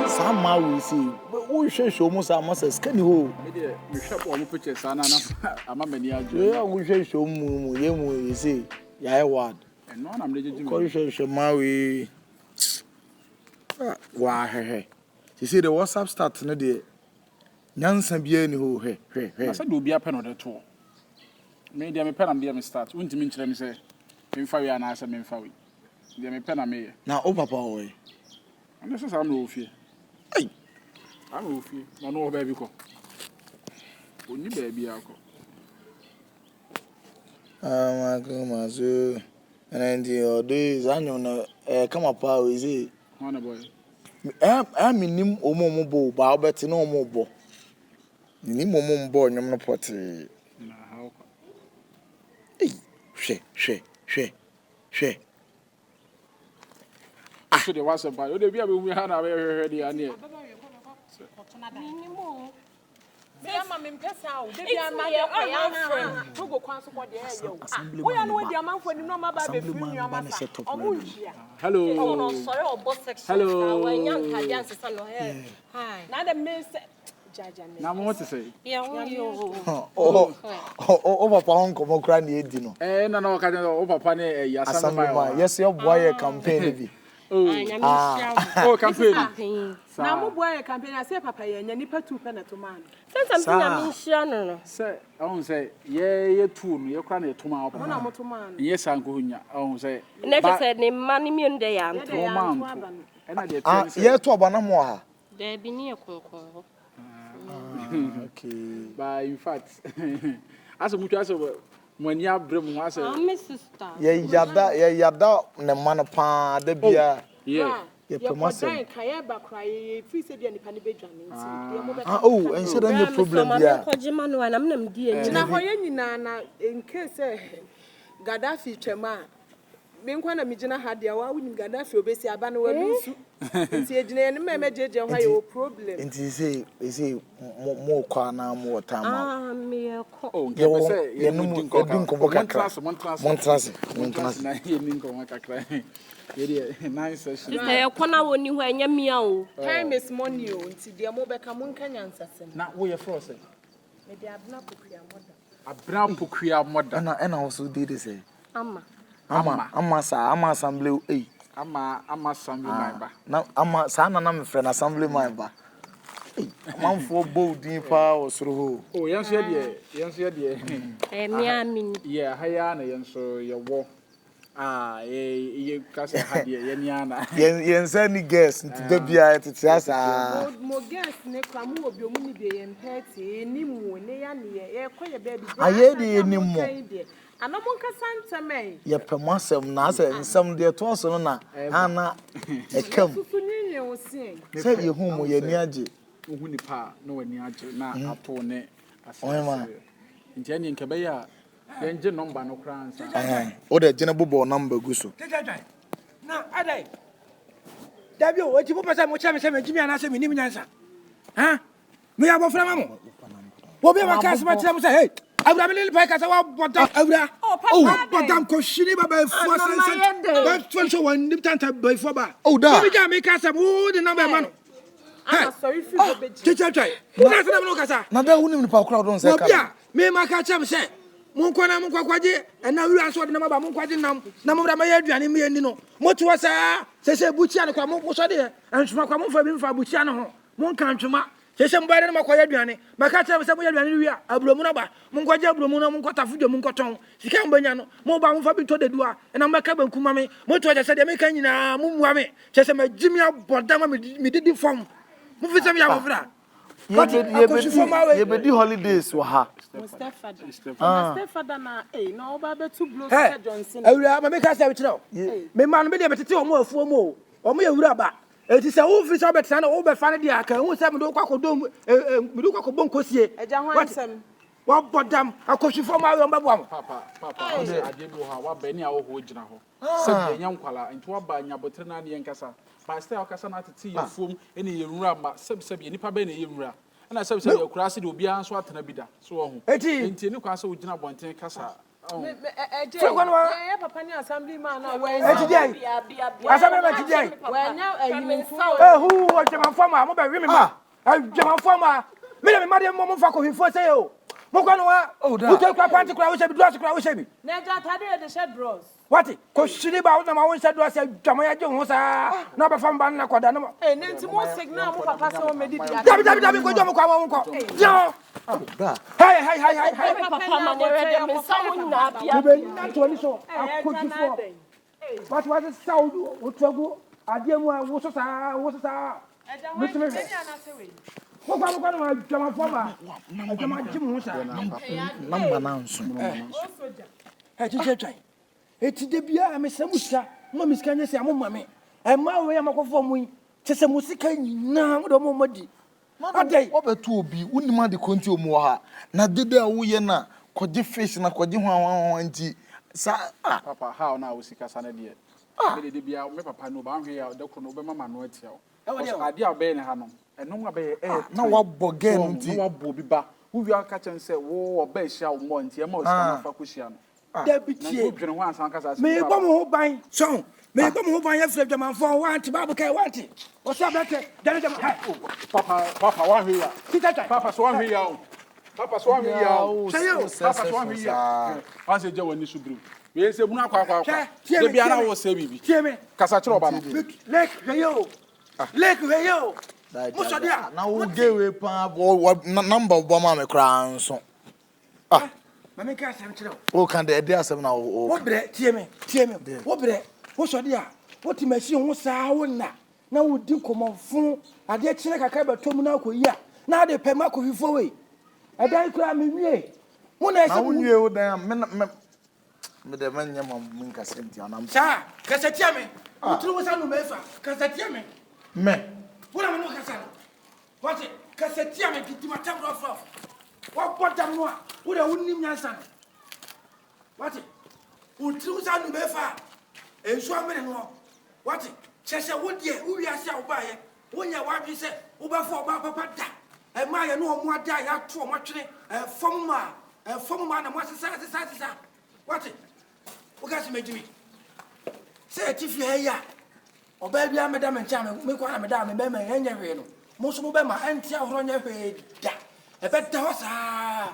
Some we see. We show most of us skinny hole. We shop all the pictures, and I'm a many. Yeah, we show mu, you see. Yeah, word. And no, I'm ready to do. Show Maui. Why, you see the WhatsApp start no day. Nyansan bien who, hey. I said, do be a pen on the tour. Maybe I'm a pen and be a start. Wouldn't you mention me say, in 5 years and answer me in 5 weeks. I'm a pen and me. Now, oh, papa, away. And this is I'm no fear. Hey, I'm no fear. I know baby go. Only baby I go. My goodness, and then the days I know, come up, how is it? One boy. I'm in him, oh, Momo, but bet no more. Ni momo boy, no more potty. How? She. So there was a boy. Oh, we had already a near. Hello. Now, what to say? Oh, papa, uncle, cranny, no. No, Papa, yes, your boy campaign. Oh, campaign. Now, boy, campaign, I say, Papa, and you put 2 penny to man. Something I'm sure. Say, I won't say, yeah, 2, you're crying tomorrow. Yes, Uncle, I won't say. Never said, name money me on the end. And I did, yeah, to a banana. There be near Coco. Okay. But in fact, as a much as when you have brim was a sister. Yeah, yada, the man upon the beer. Yeah. Oh, and so then the problem. Yeah, in case Gaddafi Chema. Benkwana mijina hadia wa wini Gaddafi obesi abana wa bisu. Nti ejina ne meme jeje ho ayo problem. Nti say mo kwa na mo tama. Me ko. Oh, ye no mo edin ko kakra. Montrance. Na ye nin ko kakra. Ye dey nice session. Ye kona woni ho anya mia o. Time is money o. Nti de mo beka mo nkanya nsasem. Na wo ye fro say. Me de abna pokua moda. Abna pokua moda. Na also did this say. Ama assembly ama assembly my ba na ama sa na me friend assembly my ba man for bold pa osoro ho oh yanso de me amini yeah haya na yanso ye wo ye kasa ha de ye ni ana yen say ni guest nti da bia tete asa mo guest ne kwa mu obi omu ni be yen peti ni mu ne ya ne ye koye ba bi aye de ni mu Anamon kasanta me. Ye pemasem na ase nsem de to so no na ana ekam. Susunye osin. Say ye hu mu ye ni age. Hu ni pa na wani age na ato ne asase. Nti ene nke be ya yenje number no kra ansa. O de gene bobo number gu so. Na adai. Dabi o ti bo pasa mo cha me se me jimi ana se me ni mi nyansa. Ha? Me ya bo fra mamo. Wo be ma ka se ma tira mo say hey. Abra me pai ka sa wa bodam abra bodam ko shini ba ba fo sense ba fo so wan nim tanta ba fo ba da me ja me ka sa wo de na ba ma no I'm sorry for the bed. Chai na se na no ka sa na da hu nim ni pa kra don se ka bia me ma ka cha me se mon ko na mon kwakwaje na wura so de na ba mon kwaje nam na mo bra ma ya aduane me ni no mo to sa se buchia ne kwa mo so de anhuma kwa mo fa bi mfa buchia ne ho mon kan twuma Sese mbare na makoya aduane maka cha se moya aduane wi abromu na ba monkwaje abromu na monkota fudo monkoton sika mbanya no mo ba mfa bi to dedua na maka banku ma me mo to se de meka nyina mo muwa me sese magimi abodama me didi form mo fi se me ya mo fra ye be di holidays wa ha Mustafa na no ba be two blows Johnson awura ma meka se bitiro me ma no me de betete o mo afuo mo o mo ya wura ba eti se wo fi so betana na wo be fa ne dia kan hu se me do kwakodo me do kwakobo nkosie eja ho ansem wa bodam akosifo ma yo mbabo am papa ade bi ho wa ba ni a wo ho gina ho se de nya nkwala nti wa ba nya botre na ne yenkasa ba style okasa na tete ye fuom ene ye nwura ma sebi nipa ba ne ye nwura na sebi ye kura se de obi an so atena bida so wo ho eti nti ni kwa se wo gina bonten kasa papa ni assembly man na we Assembly man today. Who was German farmer? Mo be wi me ma. German farmer. Me na me ma de mo fa ko hifo say o. Mo kwa no wa. Wo ke kwa panti kwa wo shebi, dress kwa wo shebi. Na ja tade de shed bros. What? Ko shiri ba wo na ma wo shed dress dwama ya je ho sa. Na ba fam ba na koda no. Ne nti mo signal mo papa say o medi dia. Dabi ko jo mo kwa mo ko. Yo. Hey. Papa ma ne ready me sound na bia. Be na to ni so. Akoji fo. What was the sound? What go? Ade mu a wo so sa. Bitime he. Mo kwa no jama foma. Jama jim ho sa. Number na nso. Twai. Eti de bia me samusa. Mo miska nya se amoma me. E ma we amakofo mu yi. Tese musika nyina mo do mo modi. Adai. Obetu obi unima de konti omu ha. Na dede a wo ye na kwaje fish na kwaje hwan nti sa papa how na wo sika sa na de me de bia me papa no ba hwe ya de ko no be mama no atia wo ade a be ne ha no eno nga be na wabọ gen nti na wabọ bi ba wo wi aka chen se wo oba hia wo mo nti e ma o sika na fa ko hia no da bitie dwene ho ansan kasa me bọ mo ho ban so me bọ mo ho ban ya frɛ dwaman fo wanti babu kai wanti o sa bete dane dama papa wa hwe ya papa so wa hwe ya o papa so hwe ya o papa so hwe ya an se je wani subru we se muna kwa de bia na wo se bibi kasa kire oba no lek reyo muso dia na wo gewe pa number bo ma me kra nso mama ka asem kire o kan de asem na wo bre tie me wo bre wo so dia wo ti machine ho saa wo na wo di komofun ade kire kakra betom na akoyi na ade pem akofifo we adan kura me wie mo na ese wo wie wo dan me de manya mam nkase nti anam sa kase tie me wo tiri wo sa no mefa kase tie me wo na mo kase no what kase tie me kitima tabro fo wo botam no a wo da wonnim nyansa what wo tiri wo sa no mefa enso amene no what chese wo die wo wi ase a wo ba ye wo nya wa bi se wo ba fo ba papa da e ma ye no mo ada ya to mo twene fom ma na mo sesa what wo ka se mejimi se ti fi he ya oba bia me da me ncha me kwa na me da me be me enya hwe no mo so mo be ma anti ahoro nya hwe da e be da ho sa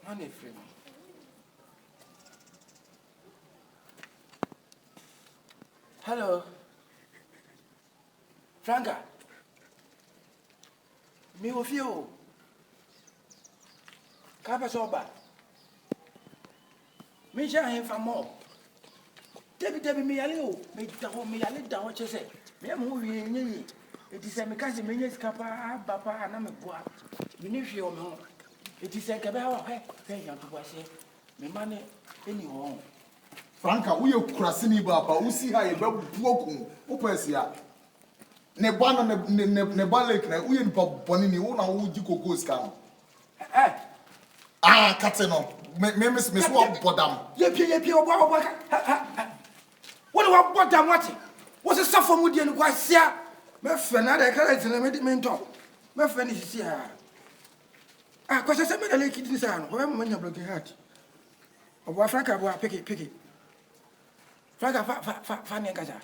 na ne fre hello Franka mi wo fi o ka pa so ba mi ja he fa mo debi mi yale o mi yale da ho chese mi am ho wie nyi eti se mi ka se me nya sika pa ba pa na me boa mi ni hwe o me ho eti se ke be ha he ya to boase me ma ne eni ho Franka wo ye kurase ni baba wo si ha ye babu okun wo pasia ne bana ne balek na wo ye nipa boni ni wo na wo ji kokos kan kate no me so bodam ye pie obo what wa bodam what wo se safo mu die ni kwa sia me fe na da kala tene me nto me fe ni sisi kwa se me da le kidini sa no ho me nya broken heart obo Africa bo piki Franka fa ni ngaja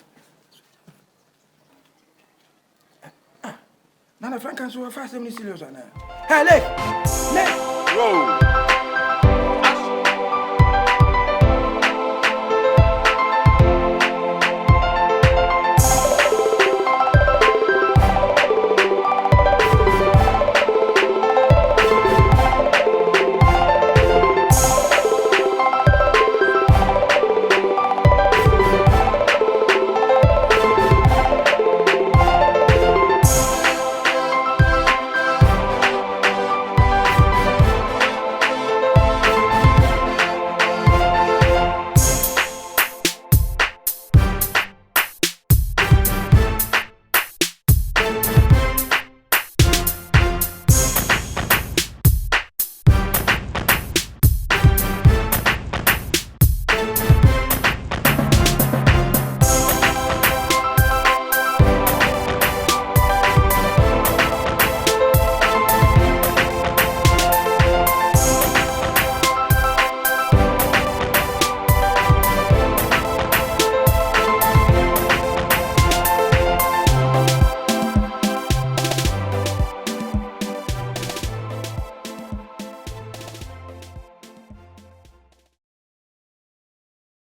Nana Franka so fa se me serious ana hey le whoa